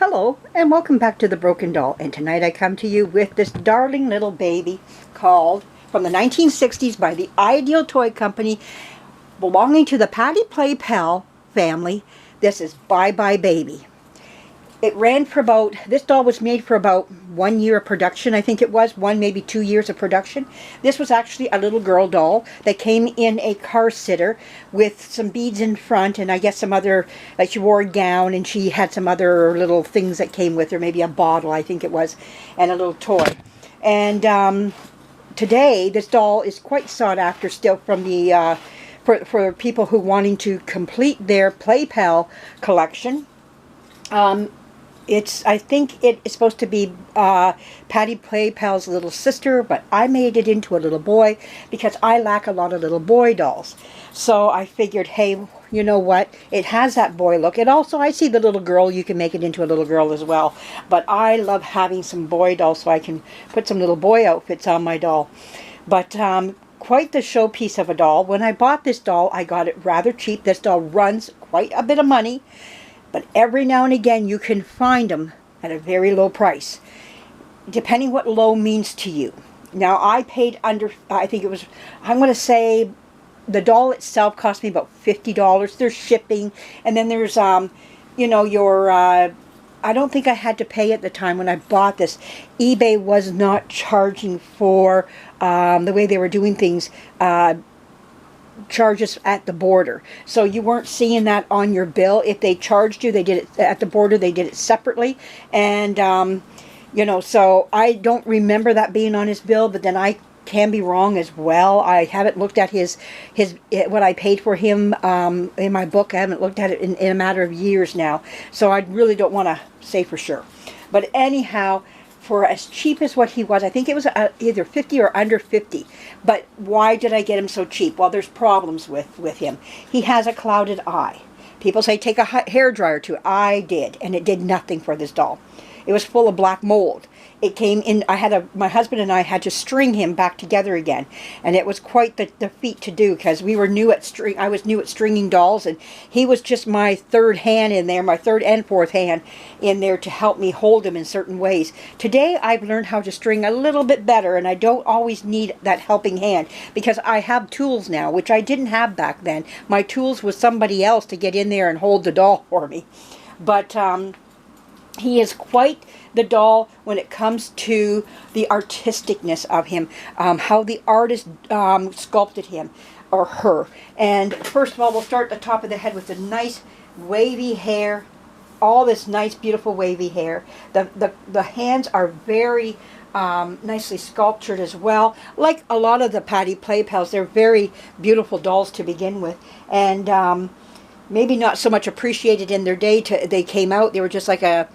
Hello and welcome back to The Broken Doll, and tonight I come to you with this darling little baby called, from the 1960s, by the Ideal Toy Company, belonging to the Patty Play Pal family. This is Bye Bye Baby. It ran for about, this doll was made for about 1 year of production, I think it was, maybe 2 years of production. This was actually a little girl doll that came in a car sitter with some beads in front, and I guess some other, like she wore a gown and she had some other little things that came with her, maybe a bottle I think it was, and a little toy. And today this doll is quite sought after still from the, for people who wanting to complete their Play Pal collection. I think it is supposed to be Patty Play Pal's little sister, but I made it into a little boy because I lack a lot of little boy dolls. So I figured, hey, you know what? It has that boy look. And also, I see the little girl, you can make it into a little girl as well. But I love having some boy dolls so I can put some little boy outfits on my doll. But quite the showpiece of a doll. When I bought this doll, I got it rather cheap. This doll runs quite a bit of money. But every now and again you can find them at a very low price, depending what low means to you. Now I paid under, I think it was, I'm going to say the doll itself cost me about $50. There's shipping, and then there's, you know, your, I don't think I had to pay at the time when I bought this. eBay was not charging for the way they were doing things, charges at the border, so you weren't seeing that on your bill. If they charged you, they did it at the border, they did it separately. And you know, so I don't remember that being on his bill, but then I can be wrong as well. I haven't looked at his what I paid for him in my book. I haven't looked at it in a matter of years now, so I really don't want to say for sure. But anyhow, for as cheap as what he was, I think it was either 50 or under 50. But why did I get him so cheap? Well, there's problems with him. He has a clouded eye. People say take a hair dryer to it. I did, and it did nothing for this doll. It was full of black mold. It came in, my husband and I had to string him back together again. And it was quite the feat to do, because we were new at I was new at stringing dolls, and he was just my third hand in there, my third and fourth hand in there to help me hold him in certain ways. Today I've learned how to string a little bit better, and I don't always need that helping hand, because I have tools now, which I didn't have back then. My tools was somebody else to get in there and hold the doll for me. But he is quite the doll when it comes to the artisticness of him, how the artist sculpted him or her. And first of all, we'll start at the top of the head with the nice wavy hair, all this nice beautiful wavy hair. The hands are very nicely sculptured as well. Like a lot of the Patty Play Pals, they're very beautiful dolls to begin with, and maybe not so much appreciated in their day. They came out, they were just like a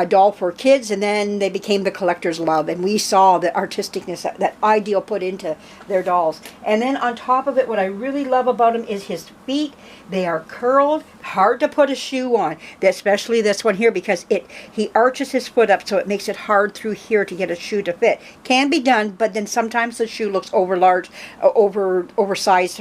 doll for kids, and then they became the collector's love, and we saw the artisticness that Ideal put into their dolls. And then on top of it, what I really love about him is his feet. They are curled, hard to put a shoe on, especially this one here, because he arches his foot up, so it makes it hard through here to get a shoe to fit. Can be done, but then sometimes the shoe looks oversized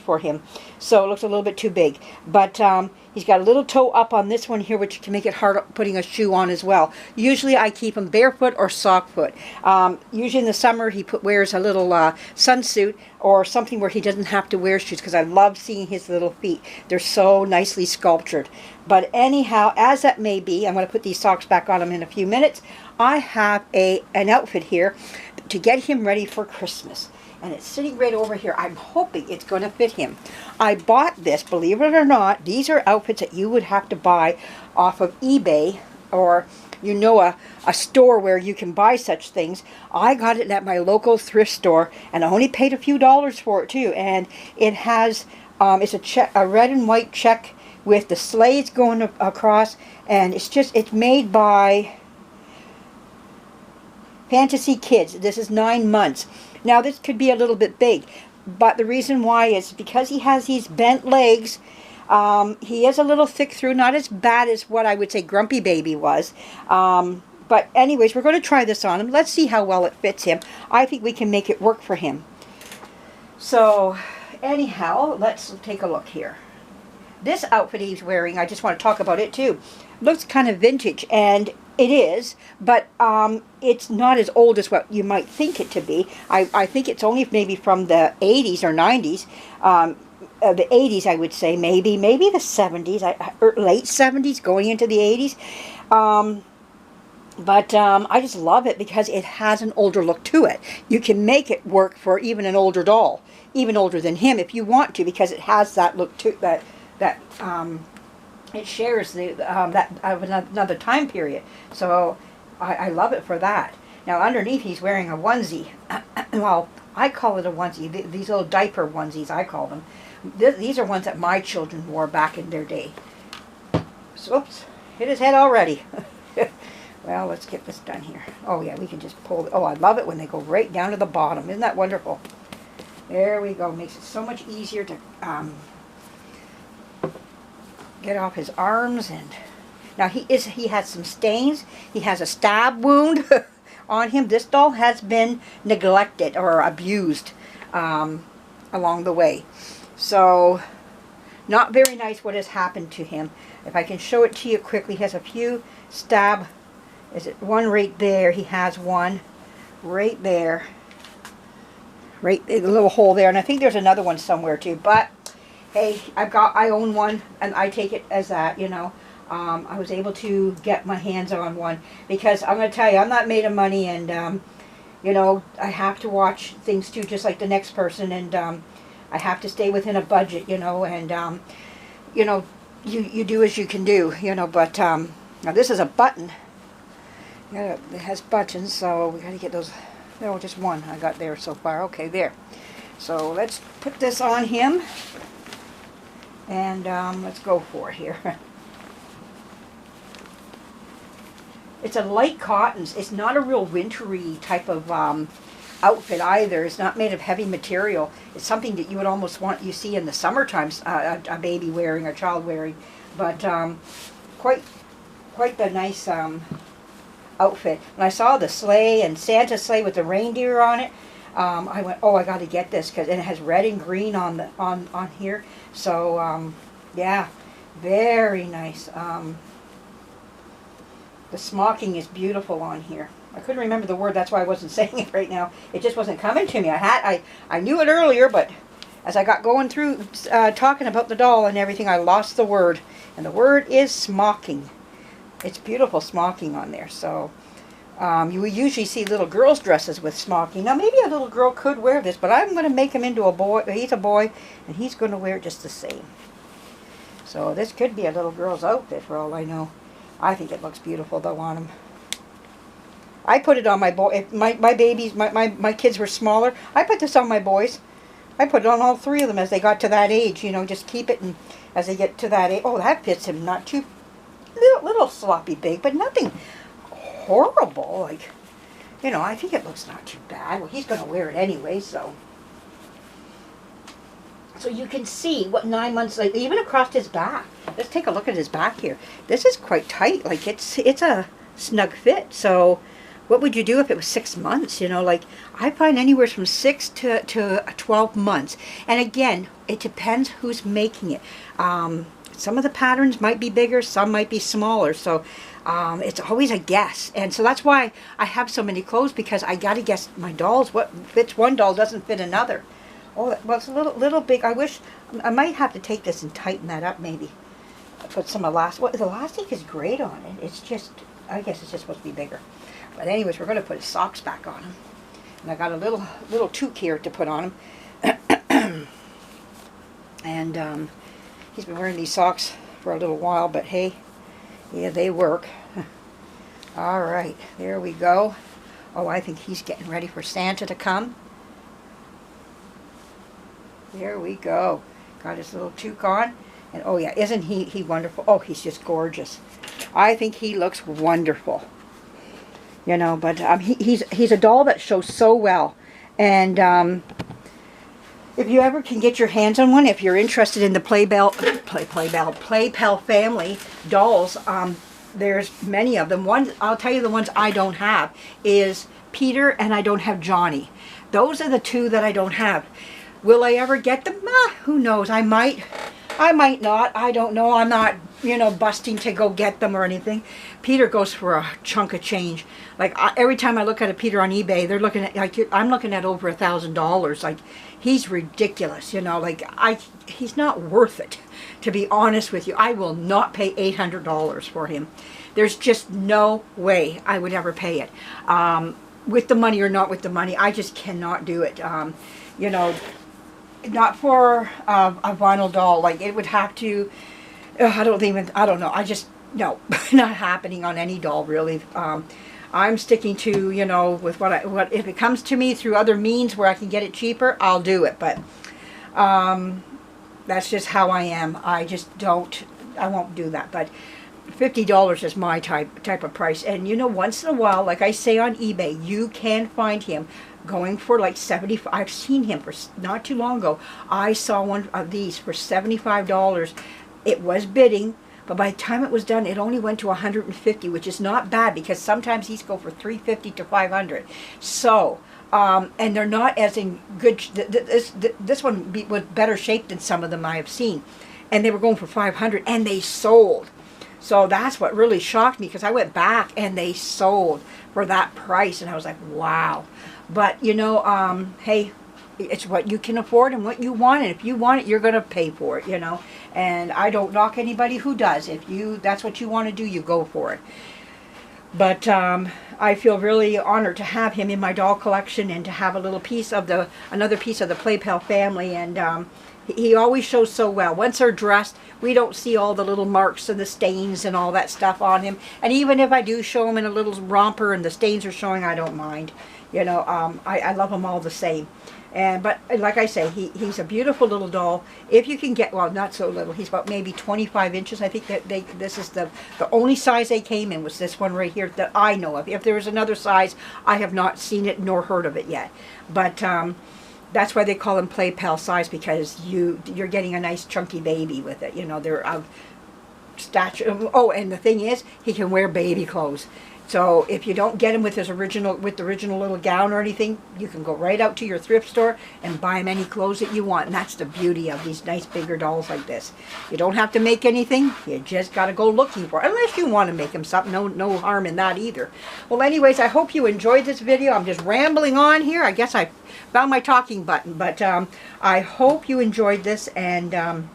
for him, so it looks a little bit too big. But he's got a little toe up on this one here, which can make it hard putting a shoe on as well. Usually I keep him barefoot or sock foot. Usually in the summer he wears a little sunsuit or something where he doesn't have to wear shoes, because I love seeing his little feet. They're so nicely sculptured. But anyhow, as that may be, I'm going to put these socks back on him in a few minutes. I have an outfit here to get him ready for Christmas. And it's sitting right over here. I'm hoping it's going to fit him. I bought this, believe it or not. These are outfits that you would have to buy off of eBay, or you know, a store where you can buy such things. I got it at my local thrift store, and I only paid a few dollars for it too. And it has, it's a red and white check with the sleighs going across, and it's made by Fantasy Kids. This is 9 months. Now this could be a little bit big, but the reason why is because he has these bent legs. He is a little thick through, not as bad as what I would say Grumpy Baby was. But anyways, we're going to try this on him. Let's see how well it fits him. I think we can make it work for him. So anyhow, let's take a look here. This outfit he's wearing, I just want to talk about it too. Looks kind of vintage, and It is, but it's not as old as what you might think it to be. I think it's only maybe from the 80s or 90s. The 80s, I would say, maybe the 70s, or late 70s, going into the 80s. But I just love it because it has an older look to it. You can make it work for even an older doll, even older than him if you want to, because it has that look to that it shares that of another time period. So I love it for that. Now underneath he's wearing a onesie. Well, I call it a onesie. These little diaper onesies, I call them. These are ones that my children wore back in their day. So, oops, hit his head already. Well, let's get this done here. Oh yeah, we can just pull. Oh, I love it when they go right down to the bottom. Isn't that wonderful? There we go. Makes it so much easier to get off his arms. And now he has some stains. He has a stab wound on him. This doll has been neglected or abused along the way. So not very nice what has happened to him. If I can show it to you quickly, he has a few stab. Is it one right there? He has one right there. Right, a little hole there. And I think there's another one somewhere too. But hey, I own one, and I take it as that, you know. I was able to get my hands on one because I'm going to tell you, I'm not made of money, and you know, I have to watch things too, just like the next person, and I have to stay within a budget, you know, and you know, you do as you can do, you know. But now this is a button. Yeah, it has buttons, so we got to get those. No, just one I got there so far. Okay, there. So let's put this on him, and let's go for it here. It's a light cotton. It's not a real wintry type of outfit either. It's not made of heavy material. It's something that you would almost want you see in the summertime, a baby wearing, a child wearing. But quite the nice outfit. When I saw the sleigh and Santa's sleigh with the reindeer on it, I went, oh, I got to get this, because it has red and green on the on here. So yeah, very nice. The smocking is beautiful on here. I couldn't remember the word, that's why I wasn't saying it right now. It just wasn't coming to me. I knew it earlier, but as I got going through talking about the doll and everything, I lost the word. And the word is smocking. It's beautiful smocking on there. So you would usually see little girls' dresses with smocking. Now maybe a little girl could wear this, but I'm going to make him into a boy. He's a boy, and he's going to wear it just the same. So this could be a little girl's outfit for all I know. I think it looks beautiful though on him. I put it on my boy. If my babies, my kids were smaller, I put this on my boys. I put it on all three of them as they got to that age. You know, just keep it, and as they get to that age, oh, that fits him. Not too little sloppy big, but nothing horrible. Like, you know, I think it looks not too bad. Well, he's going to wear it anyway, so. So you can see what 9 months, like even across his back. Let's take a look at his back here. This is quite tight. Like it's a snug fit. So what would you do if it was 6 months? You know, like I find anywhere from 6 to 12 months. And again, it depends who's making it. Some of the patterns might be bigger, some might be smaller. So it's always a guess. And so that's why I have so many clothes, because I got to guess my dolls. What fits one doll doesn't fit another. Oh, well, it's a little big. I wish, I might have to take this and tighten that up maybe. Put some elastic. Well, the elastic is great on it. It's just, I guess it's just supposed to be bigger. But anyways, we're going to put his socks back on him. And I got a little toque here to put on him. And he's been wearing these socks for a little while, but hey, yeah, they work. All right, there we go. Oh, I think he's getting ready for Santa to come. There we go. Got his little toque on. And oh yeah, isn't he wonderful? Oh, he's just gorgeous. I think he looks wonderful. You know, but he's a doll that shows so well. And if you ever can get your hands on one, if you're interested in the Playpal family dolls, there's many of them. One, I'll tell you the ones I don't have is Peter, and I don't have Johnny. Those are the two that I don't have. Will I ever get them? Who knows? I might not. I don't know. I'm not you know, busting to go get them or anything. Peter goes for a chunk of change. Like every time I look at a Peter on eBay, they're looking at, like, I'm looking at over $1,000. Like, he's ridiculous, you know. Like, he's not worth it, to be honest with you. I will not pay $800 for him. There's just no way I would ever pay it, with the money or not with the money. I just cannot do it. You know, not for a vinyl doll. Like, it would have to. I don't know. I just, no, not happening on any doll, really. I'm sticking to, you know, with what if it comes to me through other means where I can get it cheaper, I'll do it. But that's just how I am. I just don't, I won't do that. But $50 is my type of price. And, you know, once in a while, like I say on eBay, you can find him going for like 75. I've seen him for not too long ago. I saw one of these for $75. It was bidding, but by the time it was done, it only went to 150, which is not bad, because sometimes these go for 350 to 500. So, and they're not as in good. This one was better shape than some of them I have seen, and they were going for 500, and they sold. So that's what really shocked me, because I went back and they sold for that price, and I was like, wow. But you know, hey, it's what you can afford and what you want, and if you want it, you're going to pay for it, you know. And I don't knock anybody who does. If that's what you want to do, you go for it. But I feel really honored to have him in my doll collection, and to have a little piece of another piece of the Play Pal family. And he always shows so well. Once they're dressed, we don't see all the little marks and the stains and all that stuff on him. And even if I do show him in a little romper and the stains are showing, I don't mind. You know, I love them all the same. But like I say, he's a beautiful little doll. If you can get, well, not so little. He's about maybe 25 inches. I think that this is the only size they came in was this one right here that I know of. If there was another size, I have not seen it nor heard of it yet. But that's why they call them Play Pal size, because you're getting a nice chunky baby with it. You know, they're of stature. Oh, and the thing is, he can wear baby clothes. So if you don't get him with the original little gown or anything, you can go right out to your thrift store and buy him any clothes that you want. And that's the beauty of these nice bigger dolls like this. You don't have to make anything. You just got to go looking for it. Unless you want to make him something. No harm in that either. Well, anyways, I hope you enjoyed this video. I'm just rambling on here. I guess I found my talking button. But I hope you enjoyed this. And I'm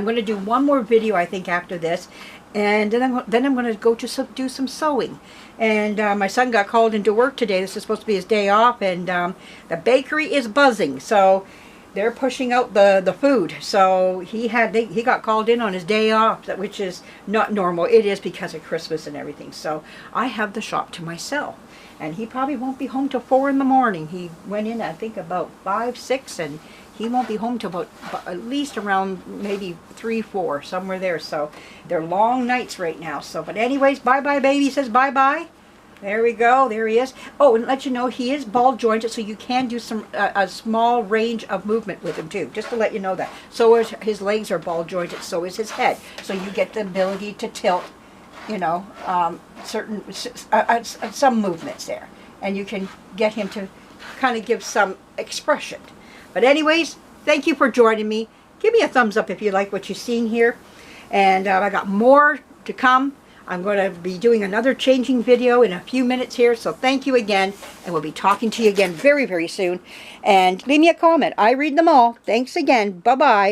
going to do one more video, I think, after this. And then I'm going to go to do some sewing. And my son got called into work today. This is supposed to be his day off, and the bakery is buzzing. So they're pushing out the food. So he got called in on his day off, which is not normal. It is because of Christmas and everything. So I have the shop to myself. And he probably won't be home till 4 in the morning. He went in, I think, about 5, 6, and he won't be home till about at least around maybe 3, 4, somewhere there. So they're long nights right now. So, but anyways, bye-bye, baby. He says bye-bye. There we go. There he is. Oh, and let you know, he is ball jointed, so you can do a small range of movement with him too. Just to let you know that. So his legs are ball jointed. So is his head. So you get the ability to tilt, you know, some movements there, and you can get him to kind of give some expression. But anyways, thank you for joining me. Give me a thumbs up if you like what you're seeing here. And I got more to come. I'm going to be doing another changing video in a few minutes here. So thank you again. And we'll be talking to you again very, very soon. And leave me a comment. I read them all. Thanks again. Bye-bye.